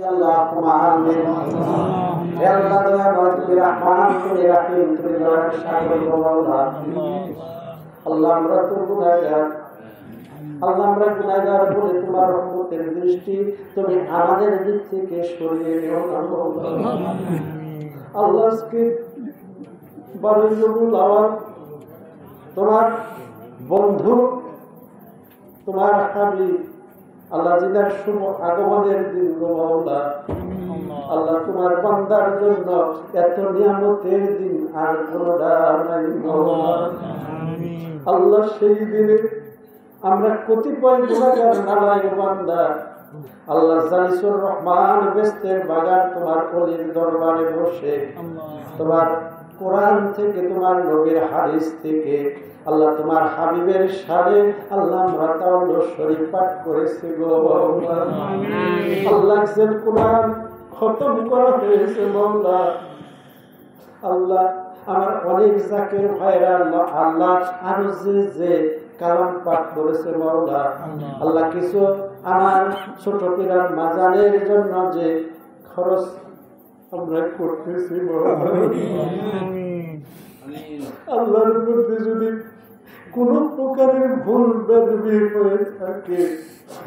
اللهم آمين يا الله دعوات برحمن برحيم تبارك شاكر مولا আল্লাহ আমরা তো গুনাহগার আল্লাহ আমরা গুনাহগার বলে তোমার রহমতের দৃষ্টি তুমি আমাদের দিক থেকে সরিয়ে নিও না আল্লাহ আজকে বারুল আওয়াজ তোমার বন্ধু তোমার হাবিব আল্লাহ জিনার শুভ আগমনের দিন মাওলা আল্লাহ তোমার বান্দার জন্য এত নিয়ামতের দিন আর কোনটা নাই মাওলা আল্লাহ সেই দিনে আমরা কতিপয় গুনাহগার নালায়েক বান্দা আল্লাহ জালিসুর রহমান বেস্তের বাগান তোমার ওলির দরবারে বসে তোমার কোরআন থেকে তোমার নবীর হাদিস থেকে আল্লাহ তোমার হাবিবের শানে আল্লাহ আমরা তাওয়াল্লু শরীফ পাঠ করেছি গো আল্লাহ যেন কোরআন খতম করা হয়েছে মাওলা আল্লাহ আমার অনেক জাকির ভাইরা আল্লাহ আরো যে কালাম পাঠ করেছে মাওলা আল্লাহ কিছু আমার ছোট পিরান মাজানের জন্য যে খরচ আমরা করতেছি আল্লাহর মধ্যে যদি কোন প্রকারের ভুল বেদবি হয়ে থাকে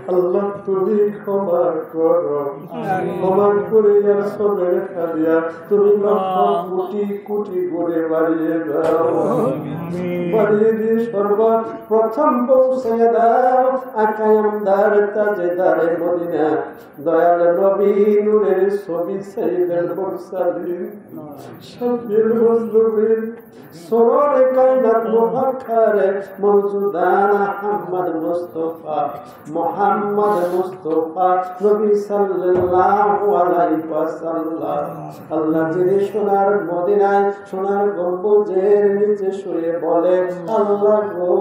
আল্লাহ তুমি ক্ষমা করো ক্ষমা করে আর সবের খালিয়া তুমি কোটি কোটি করে বাড়িয়ে দাও বাড়িয়ে দিয়ে সর্বপ্রথম পৌঁছে দাও আকায়ামদার তাজেদারে মদিনা দয়াল নবী নূরের ছবি সাইয়্যিদুল মুরসালিন শাফিউল মুজলিমিন সরোরে কায়নাত মুফাক্কারে মওজুদান আহমদ মুস্তাফা মুহাম্মদ মুস্তাফা নবী সাল্লাল্লাহু আলাইহি ওয়াসাল্লাম আল্লাহ যিনি সোনার মদিনায় সোনার গম্বুজের নিচে শুয়ে বলে আল্লাহ গো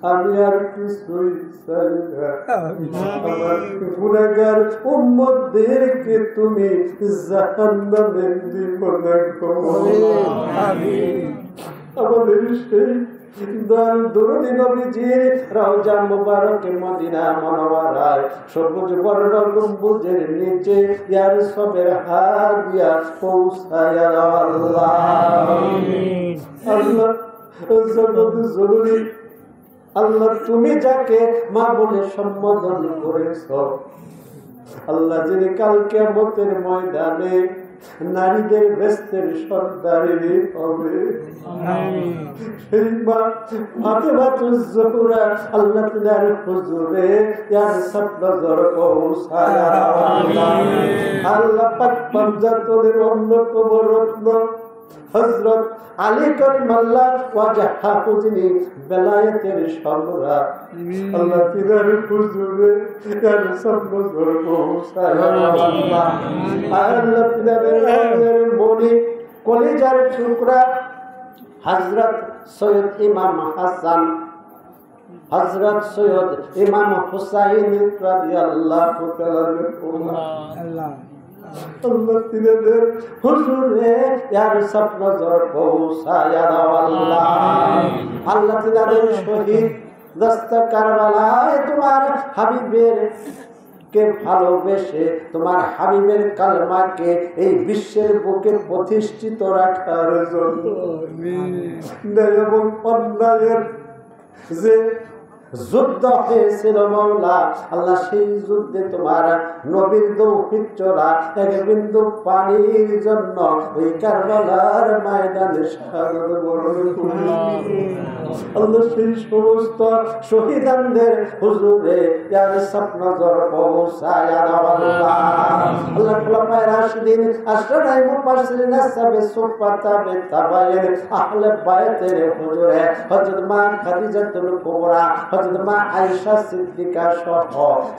আমি আর কিছুই চাই না আমার গুনাহগার উম্মতদেরকে তুমি জাহান্নামে দিও না গো আমিন আমাদের সেই দরুদ নবীজির রওজা মুবারকে মদিনা মুনাওয়ারায় সবুজ বর্ণ গম্বুজের নিচে ইয়ার সবের হাত দিয়া পৌঁছায় আল্লাহ আমিন আল্লাহ জরুরি আল্লাহ তুমি যাকে মা বলে সম্বোধন করেছ আল্লাহ যিনি কাল কিয়ামতের ময়দানে নারীদের বেস্তের সর্দারি হবে সেই মা ফাতেমাতুজ জোহরা আল্লাহ তাআলার হুজুরে ইয়ার সব নজর পৌঁছায় আল্লাহ পাক পঞ্জাতনের অন্যতম রত্ন হযরত আলী কারিমাল্লাহ ওয়াজহাহু যিনি বেলায়েতের সম্রাট আল্লাহ তাআলার হুজুরে ইয়ার সব নজর পৌঁছায় আল্লাহ তাআলার মনি কলিজার টুকরা হযরত সৈয়দ ইমাম হাসান হযরত সৈয়দ ইমাম হুসাইন রাদিয়াল্লাহু তাআলা আল্লাহ আল্লাহ তিনাদের হুজুরে ইয়ার সব নজর পৌঁছায় দাও আল্লাহ আল্লাহ তিনাদের শহীদ দস্তে কারবালায় তোমার হাবিবের কে ভালোবেসে তোমার হাবিবের কালমাকে এই বিশ্বের বুকে প্রতিষ্ঠিত রাখার জন্য এবং অন্যায়ের যে যুদ্ধ হয়েছিল মাওলা আল্লাহ সেই যুদ্ধে তোমার নবীর দৌহিত চোরা এক বিন্দু পানির জন্য ওই কারবালার ময়দানে শাহাদাত বরণ আল্লাহ সেই সমস্ত শহীদদের হুজুরে ইয়ার সব নজর পৌঁছায় দাও আল্লাহ আল্লাহ খোলাফায়ে রাশিদিন আশরায়ে মুবাশশিরিন আসহাবে সুফাতাবে তাবাইন আহলে বাইতের হুজুরে হযরত মা খাদিজাতুল কুবরা হযরত মা আয়েশা সিদ্দিকা সহ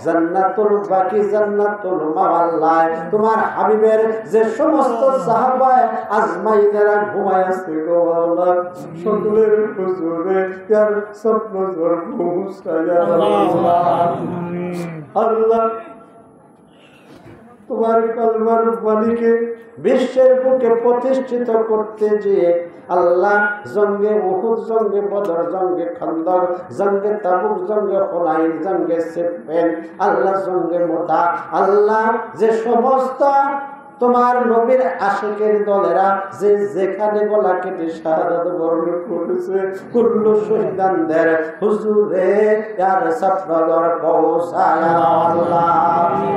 জান্নাতুল বাকি জান্নাতুল মাওয়াল্লায় তোমার হাবিবের যে সমস্ত সাহাবায়ে আজমাইনেরা ঘুমায় আছে গো আল্লাহ সকলের হুজুরে ইয়ার সব নজর পৌঁছায় আল্লাহ তোমার কালমার বাণীকে বিশ্বের বুকে প্রতিষ্ঠিত করতে যে আল্লাহ জঙ্গে উহুদ, জঙ্গে বদর, জঙ্গে খন্দক, জঙ্গে তাবুক, জঙ্গে হুনাইন, জঙ্গে সিফফিন, আল্লাহ জঙ্গে মুতা, আল্লাহ যে সমস্ত তোমার নবীর আশিকের দলেরা যে যেখানে গলা কেটে শাহাদাত বরণ করেছে, কুল্লু শহীদানদের হুজুরে ইয়ার সাফনগর পৌঁছায়া আল্লাহ।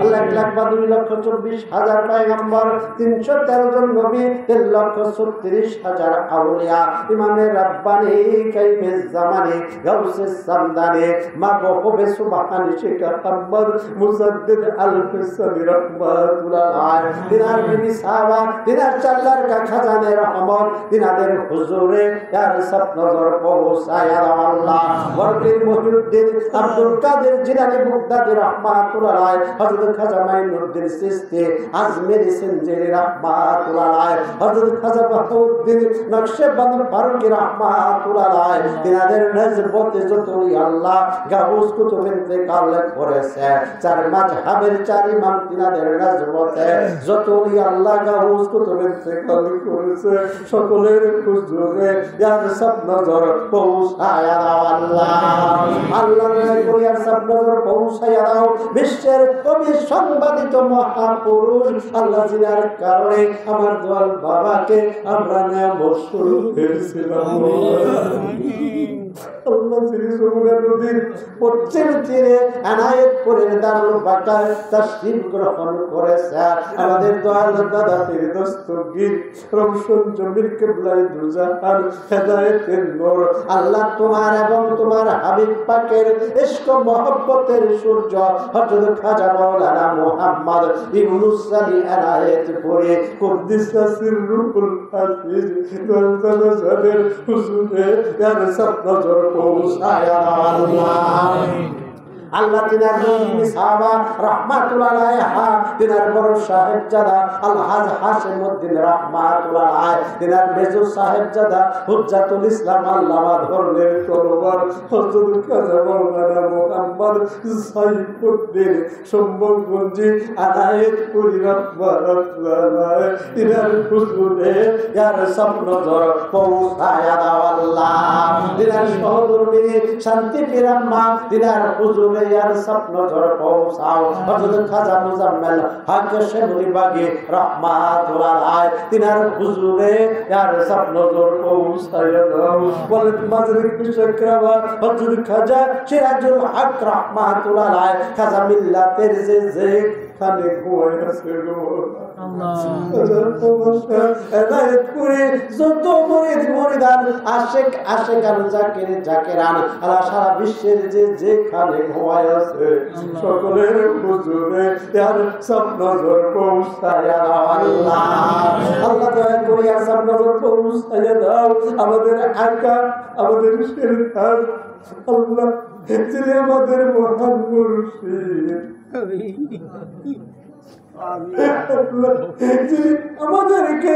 আল্লাহ 1,02,24,000 পয়গম্বর, 313 জন নবী, 3,36,000 আউলিয়া, ইমামে রাব্বানি, কাইমে জামানি, গাউসে সামদানি, মাগফুবে সুবহানি, শেখ আহমদ মুজাদ্দিদ আল-ফিসানি রাহমাতুল্লাহ আলাইহি, তিনার বিবি সাহাবা, তিনার চাল্লার খাজানে রহমত, তিনাদের হুজুরে ইয়ার সাফনগর পৌঁছায়া আল্লাহ। বরকত মহিউদ্দিন আব্দুল কাদের জিলানী বাগদাদী রাহমাতুল্লাহ আলাইহি, হযরত খাজা মাইনুদ্দিন চিশতি আজমেরি সিনজিরি রাহমাতুল্লাহ আলাইহি, হযরত খাজা বাহাউদ্দিন নকশবন্দ ফারুকি রাহমাতুল্লাহ আলাইহি, তিনাদের নজবতে যতই আল্লাহ গাউস কুতুব ইন্তেকাল করেছে, চার মাযহাবের চার ইমাম তিনাদের নজবতে যতই আল্লাহ গাউস কুতুব ইন্তেকাল করেছে, সকলের হুজুরে ইয়ার সাফনগর পৌঁছায়া দাও আল্লাহ। আল্লাহ ইয়ার সাফনগর পৌঁছায়া দাও। বিশ্বের কবি সংবাদিত মহাপুরুষ আল্লাহ জিনার কারণে আমার দোয়াল বাবাকে আমরা নেমত শুরু করেছিলাম। আল্লাহ যিনি যমুনা নদীর পশ্চিম তীরে এনায়েতপুরের দারুল বাকায় তাশরীফ গ্রহণ করেছে, আমাদের দয়াল দাদা পীর দস্তগীর রওশন জমির কিবলাই দুজাহান হেদায়েতের নূর, আল্লাহ তোমার এবং তোমার হাবিব পাকের ইশক মহব্বতের সূর্য হযরত খাজা মাওলানা মুহাম্মদ ইউনুস আলী এনায়েতপুরে কুদ্দিসা সিররুল হাফিজ দয়াল হুজুরে ইয়ার সাফনগর পৌঁছায়া আল্লাহ। আল্লাহ তিনার নবী সাহাবা রাহমাতুল্লাহ আলাইহা, তিনার বড় সাহেবজাদা আলহাজ হাশিমউদ্দিন রাহমাতুল্লাহ আলাইহি, তিনার মেজো সাহেবজাদা হুজ্জাতুল ইসলাম আল্লামা ধর্মের তরবার হযরত খাজা মাওলানা মুহাম্মদ সাইফুদ্দিন সম্বলগঞ্জি আনায়েতপুরি রাহমাতুল্লাহ আলাইহি, তিনার হুজুরে ইয়ার সাফনগর পৌঁছায়া দাও আল্লাহ। তিনার সহধর্মী শান্তি পিরাম্মা, তিনার হুজুরে ইয়ার সাফনগর পৌঁছাও। হযরত খাজা মুজাম্মেল হক শেমুলি বাগী রাহমাতুল্লাহ আলাইহি, তিনার হুজুরে ইয়ার সাফনগর পৌঁছায়া দাও। বলেন মাঝারি কুশকরাবা হযরত খাজা সিরাজুল হক রাহমাতুল্লাহ আলাইহি, খাজা মিল্লাতের যে খানে গোয় আছে গো আল্লাহ। এনায়েতপুরে যত মুরিদ মুরিদান আশিক আশিকান জাকির জাকিরান আল্লাহ সারা বিশ্বের যে খানে গোয় আছে, সকলের হুজুরে ইয়ার সাফনগর পৌঁছায়া দাও আল্লাহ। আল্লাহ দয়া করে ইয়ার সাফনগর পৌঁছায়া দাও। আমাদের আকা, আমাদের শেরখান আল্লাহ যিনি আমাদের মহান মুর্শিদ, আমাদেরকে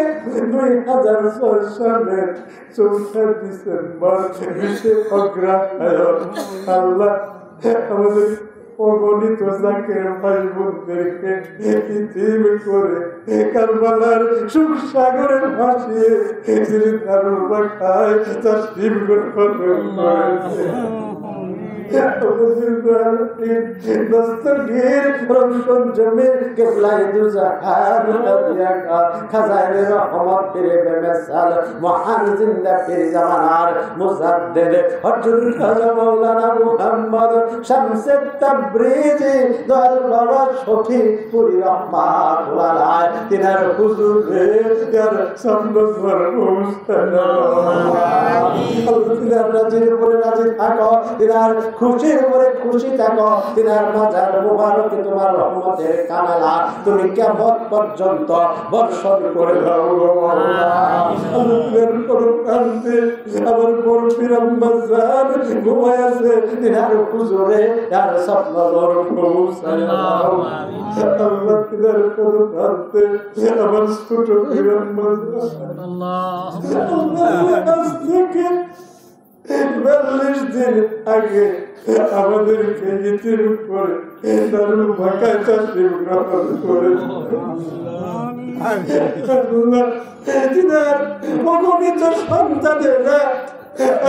2006 সালের 4 ডিসেম্বর 20 অগ্রহায়ণ আল্লাহ আমাদের অগণিত জাকের ভাই বোনদেরকে ইতিম করে কারবালার সুখ সাগরে ভাসিয়ে যিনি দারুল বাকায় তাশরীফ গ্রহণ করেছে, দস্তগীর রওশন জমির কিবলাই দুজাহান খাজানে রহমত পীরে বেমিসাল মহান জিন্দা পীর জামানার মুজাদ্দিদ হযরত খাজা মাওলানা মুহাম্মদ শামসে তাবরিজি দয়াল বাবা শফিপুরি রাহমাতুল্লাহ আলাইহি, তিনার হুজুরে ইয়ার সাফনগর পৌঁছায়া আল্লাহ। তিনার রাজির উপরে রাজি থাকো, তিনার খুশির উপরে খুশি থাকো, তিনার মাজার মুবারকে তোমার রহমতের কানালা তুমি কিয়ামত পর্যন্ত বর্ষণ করে দাও গো আল্লাহ। আল্লাহর করুণাতে আমার বড় পীর আম্মাজান ঘুমায় আছে, তিনার হুজুরে ইয়ার সাফনগর পৌঁছায়া দাও আল্লাহ। তিনার করুণাতে আমার ছোট পীর আম্মাজান আল্লাহ আজ থেকে 42 দিন আগে আমাদেরকে ইতির উপরে দারুল ভাকায় তাসরিফ গ্রহণ করে আল্লাহ তিনার অগণিত সন্তানেরা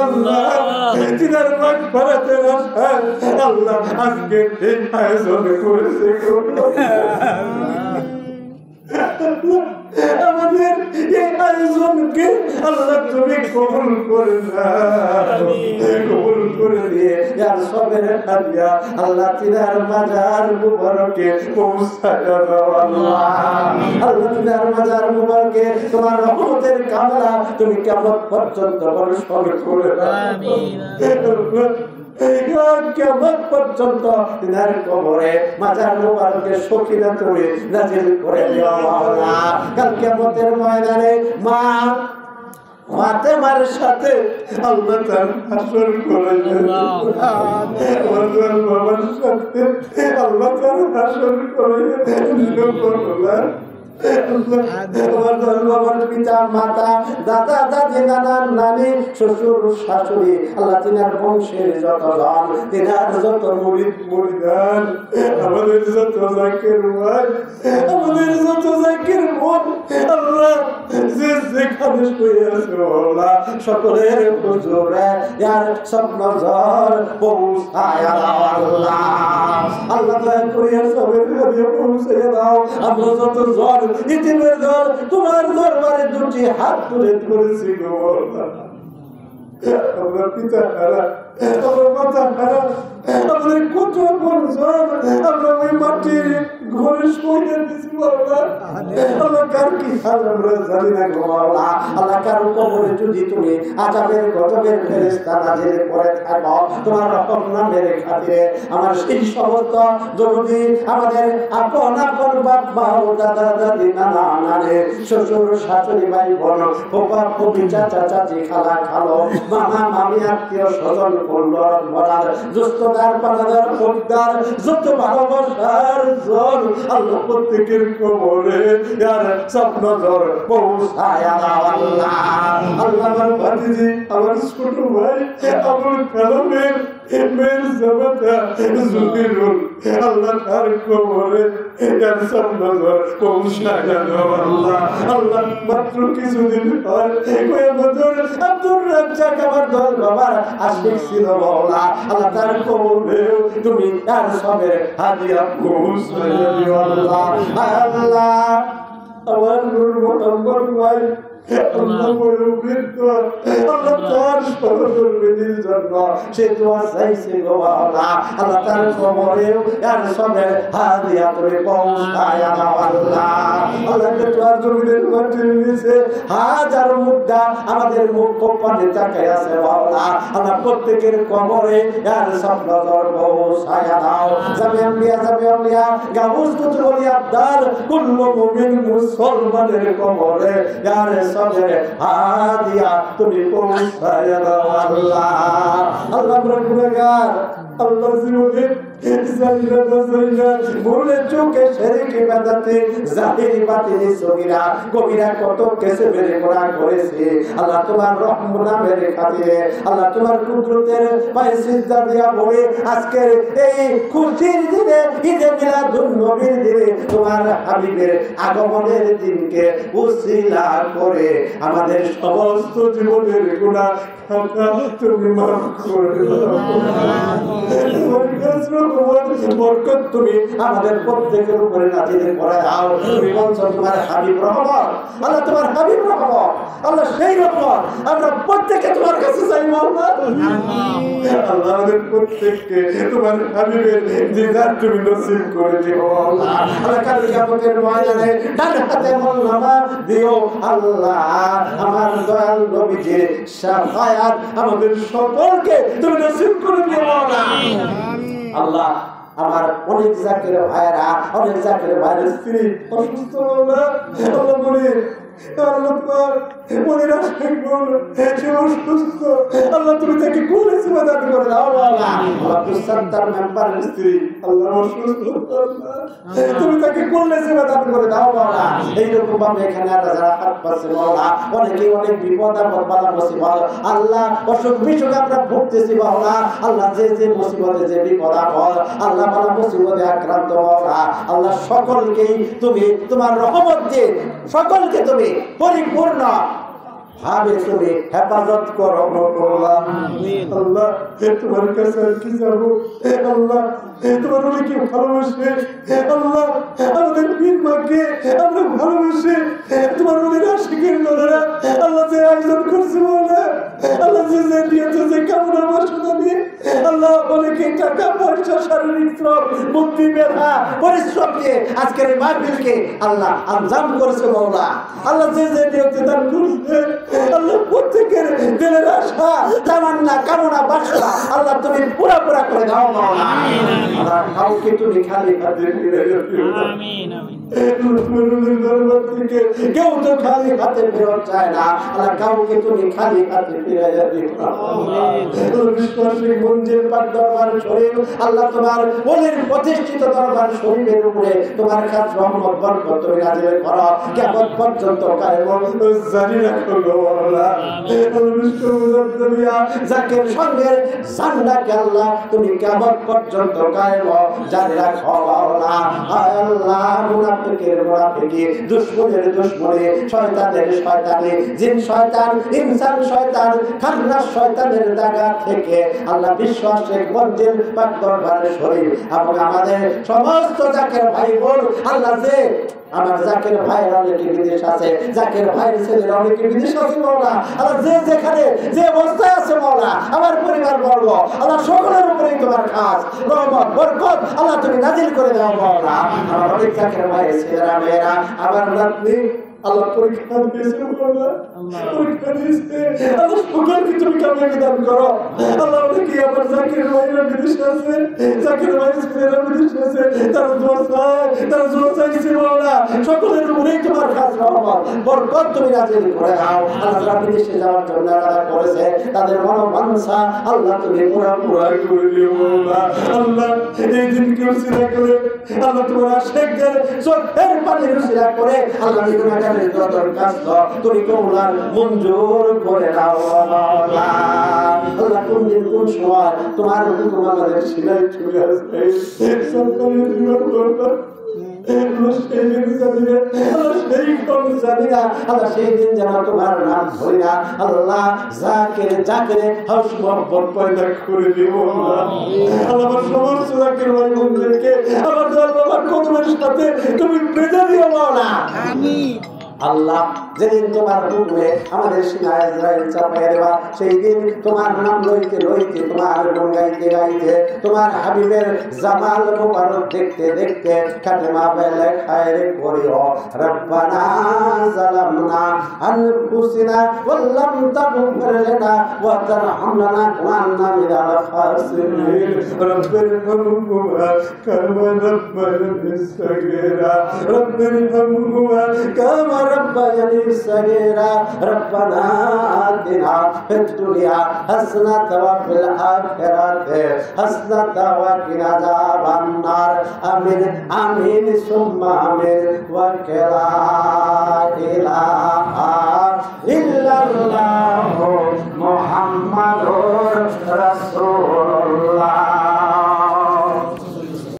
আল্লাহ তিনার মাগফিরাতের আশায় আল্লাহ আজকে এই আয়োজন করেছে আমাদের এই আয়োজনকে আল্লাহ তুমি কবুল করে নাও, কবুল করে দিয়ে যার সবের হাদিয়া আল্লাহ তিনার মাজার মুবারকে পৌঁছায় দাও আল্লাহ। আল্লাহ তিনার মাজার মুবারকে তোমার রহমতের কামনা তুমি কিয়ামত পর্যন্ত বর্ষণ করে দাও। কিয়ামত পর্যন্ত তিনার কবরে মাজার মুবারকে সকিনা তুমি নাজিল করে দিও আল্লাহ। কাল কিয়ামতের ময়দানে মা ফাতেমার সাথে আল্লাহ তার হাসর করে বাবার সাথে আল্লাহ তার হাসর করে পিতা মাতা দাদা দাদি নানা নানি শ্বশুর শাশুড়ি আল্লাহ তিনার বংশের যত জন তিনার যত মুরিদ মুরিদান আমাদের যত জাকির ভাই আমাদের যত জাকির বোন আল্লাহ যে যেখানে শুয়ে আছে আল্লাহ সকলের হুজুরে ইয়ার স্বপ্ন ঝড় পৌঁছায় আল্লাহ। আল্লাহ দয়া করে সবের কাছে পৌঁছে দাও। আমরা যত ঝড় ইতিমের দল তোমার দরবারে দুটি হাত তুলে ধরেছি গো আল্লাহ। আমরা পিতা হারা আমরা মাতা হারা আমাদের কত বছর আমরা ওই মাটির ঘরে শুয়ে দিয়েছি আল্লাহ। আল্লাহ কার কি হাল আমরা জানি না গো আল্লাহ। আল্লাহ কার কবরে যদি তুমি আযাবের গজবের ফেরেশতা নাযিল করে থাকো তোমার রহম নামের খাতিরে আমার সেই সমস্ত যদি আমাদের আপন আপন বাপ মা ও দাদা দাদি নানা নানি শ্বশুর শাশুড়ি ভাই বোন ফুফা ফুফি চাচা চাচি খালা খালো মামা মামি আত্মীয় স্বজন বন্ধুর বলার দুস্তদার পানাদার খরিদ্দার যত ভালোবাসার জন আল্লাহ প্রত্যেকের কবরে ইয়ার স্বপ্ন ঝড় পৌঁছায় আল্লাহ। আল্লাহ আমার ভাতিজি আমার ছোট ভাই আমার কালামের মেয়ের জামাতা জুবিরুল আল্লাহ তার কবরে ইয়ার স্বপ্ন ঝড় পৌঁছায় আল্লাহ। আল্লাহ মাত্র কিছুদিন হয় কোয়াবতর আব্দুর রাজ্জাক আমার দল বাবার আশিক ছিল মাওলা আল্লাহ তার কবরে তুমি তার সবের হাদিয়া পৌঁছায় দিও আল্লাহ। আল্লাহ আমার নূর মোহাম্মদ ভাই আল্লাহ বড় বৃদ্ধ আল্লাহ তার সহধর্মীদের জন্য সে দোয়া চাইছে গো আল্লাহ। আল্লাহ তার কবরেও তার সবের হাদিয়া তুমি পৌঁছায় দাও আল্লাহ। আল্লাহকে তোমার জমিনের মাটির নিচে হাজার মুদ্রা আমাদের মুখ পানে তাকায় আছে আল্লাহ। আল্লাহ প্রত্যেকের কবরে তার স্বপ্ন ঝড় পৌঁছায় দাও। জামিয়া গাউস কুতুব আব্দাল কুল্লু মুমিন মুসলমানের কবরে তার সবের হাদিয়া তুমি পৌঁছায় দাও আল্লাহ। আল্লাহ আমরা গুনাহগার আল্লাহ জীবনে ভুলে চোখে শরীকে বাঁধাতে জাহিরি বাতিনি সগীরা কবিরা কত কেসে মেরে গোনা করেছে আল্লাহ তোমার রহম নামের খাতিরে আল্লাহ তোমার কুদরতের পায়ে সিজদা দিয়া বলে আজকের এই খুশির দিনে ঈদে মিলাদুন নবীর দিনে তোমার হাবিবের আগমনের দিনকে উসিলা করে আমাদের সমস্ত জীবনের গুনাহ তুমি মাফ করে দাও। বরকত তুমি আমাদের প্রত্যেকের উপরে নাজিল করে দাও। তুমি বলছো তোমার হাবিব রহমত আল্লাহ তোমার হাবিব রহমত আল্লাহ সেই রহমত আমরা প্রত্যেকে তোমার কাছে চাইবো আল্লাহ। আল্লাহ আমাদের প্রত্যেককে তোমার হাবিবের দিদার তুমি নসিব করে দিও আল্লাহ। আল্লাহ কাল কিয়ামতের ময়দানে ডান হাতে আমলনামা দিও আল্লাহ। আমার দয়াল নবীজির শাফায়াত আমাদের সকলকে তুমি নসিব করে দিও আল্লাহ। আল্লাহ আমার অনেক জাকির ভাইরা অনেক জাকির ভাইয়ের স্ত্রী অসুস্থ না আল্লাহ বলে আল্লাহ তোমার মনের আশায় বলো সে অসুস্থ, আল্লাহ তুমি তাকে কোলে সেবা দান করে দাও বাবা। আব্দুল সত্তার মেম্বারের স্ত্রী আল্লাহ অসুস্থ, তুমি তাকে কোলে সেবা দান করে দাও বাবা। এইরকম ভাবে এখানে যারা হাত পাচ্ছে বাবা, অনেকে অনেক বিপদ আপদ বালা মুসিবত আল্লাহ অসুখ বিসুখ আমরা ভুগতেছি বাবা। আল্লাহ যে যে মুসিবতে যে বিপদ আপদ আল্লাহ বালা মুসিবতে আক্রান্ত বাবা, আল্লাহ সকলকেই তুমি তোমার রহমত দিয়ে সকলকে তুমি পরিপূর্ণ ভাবে তুমি হেফাজত করো আল্লাহ। তোমার কাছে কি যাবো আল্লাহ, তোমার অনেকে ভালোবাসে আল্লাহ, আমাদের পীর মাকে আমরা ভালোবাসে তোমার অনেক আশিকের লোকেরা আল্লাহ যে আয়োজন করছে বলে আল্লাহ যে যে দিয়েছে যে কামনা বাসনা দিয়ে আল্লাহ অনেকে টাকা পয়সা শারীরিক শ্রম বুদ্ধি মেধা পরিশ্রম দিয়ে আজকের এই মাহফিলকে আল্লাহ আঞ্জাম করেছে মওলা। আল্লাহ যে যে দিয়েছে দান করছে আল্লাহ প্রত্যেকের দিলের আশা তামান্না কামনা বাসনা আল্লাহ তুমি পুরা পুরা করে দাও মওলা। আল্লাহ কাউকে তুমি খালি হাতে ফিরে যেও আমিন আমিন। কেউ তো খালি হাতে ফেরত চায় না আল্লাহ, কাউকে তুমি খালি হাতে ফিরে যেও বিশ্বাসী মঞ্জিল পাক দরবার শরীফ আল্লাহ তোমার ওলির প্রতিষ্ঠিত দরবার শরীফের উপরে তোমার কাছ রহমত বরকত তুমি নাযিল করো কিয়ামত পর্যন্ত কায়েম জারি রাখো আল্লাহ। যাকের সঙ্গে জান্নাতকে আল্লাহ তুমি কিয়ামত পর্যন্ত কায়েম জারি রাখো আল্লাহ। আল্লাহ মুনাফিকের মুনাফিকি, দুশমনের দুশমনি, শয়তানের শয়তানি, জিন শয়তান ইনসান শয়তান খান্নাস শয়তানের জায়গা থেকে আল্লাহ বিশ্বাসের মঞ্জিল পাক দরবার শরীফ এবং আমাদের সমস্ত জাকের ভাই বোন আল্লাহ যে আমার জাকের ভাইয়ের অনেকে বিদেশ আছে, জাকের ভাইয়ের ছেলের অনেকে বিদেশ আছে মওলা, আল্লাহ যে যেখানে যে অবস্থায় আছে মওলা আমার পরিবার বর্গ আল্লাহ সকলের উপরেই তোমার খাস রহমত বরকত আল্লাহ তুমি নাজিল করে দাও মওলা। আমার অনেক জাকের ভাইয়ের ছেলেরা মেয়েরা আমার নাতনি আল্লাহ পরীক্ষা দিয়েছে মওলা, পরীক্ষা দিয়েছে আল্লাহ সকলকে তুমি কামিয়াবি দান করো আল্লাহ। অনেকে আমার জাকের ভাইয়েরা বিদেশ আছে, জাকের ভাইয়ের ছেলেরা বিদেশ আছে, তারা দোয়া চায়, তারা দোয়া চাইছে মওলা, সকলের উপরেই তোমার খাস রহমত বরকত তুমি নাজিল করে দাও আল্লাহ। যারা বিদেশে যাওয়ার জন্য আলাদা করেছে তাদের মনোবাঞ্ছা আল্লাহ তুমি পুরা পুরা করে দিও মওলা। আল্লাহ এই দিনকে উসিলা করে আল্লাহ তোমার আশিকদের চোখের পানি উসিলা করে আল্লাহ গুনাহগারের দরখাস্ত তুমি কবুল মঞ্জুর করে দাও মওলা। আল্লাহ কোন দিন কোন সময় তোমার হুকুম আমাদের সিনায় চলে আসবে সরকারের জীবন করবে সেই দিন যেন তোমার নাম ধরি না আল্লাহ জাকের জাকের হাউস মোহাম্মদ পয়দা করে দিব আল্লাহ। আমার সমস্ত জাকের ভাই বোনদেরকে আমার দরবার কদমের সাথে তুমি বেঁধে দিও না আমিন। আল্লাহ যেদিন তোমার হুকুমে আমাদের সিনায় ইসরাইল চাপাইয়া দেবা সেই দিন তোমার নাম লইতে লইতে তোমার গুণ গাইতে গাইতে তোমার হাবিবের জামাল মুবারক দেখতে দেখতে কালেমা বেলে খায়রে করিও রব্বানা যালামনা আনফুসিনা ওয়াল্লাম তাগফির লানা ওয়া তারহামনা কুননা মিনাল খাসিরিন রব্বিরহামহুমা কামা রাব্বায়ানি সাগীরা রব্বিরহামহুমা কামা ربنا صغيرا ربنا آتنا في الدنيا حسنة وفي الآخرة حسنة وقنا عذاب النار آمين آمين ثم آمين ولا إله إلا الله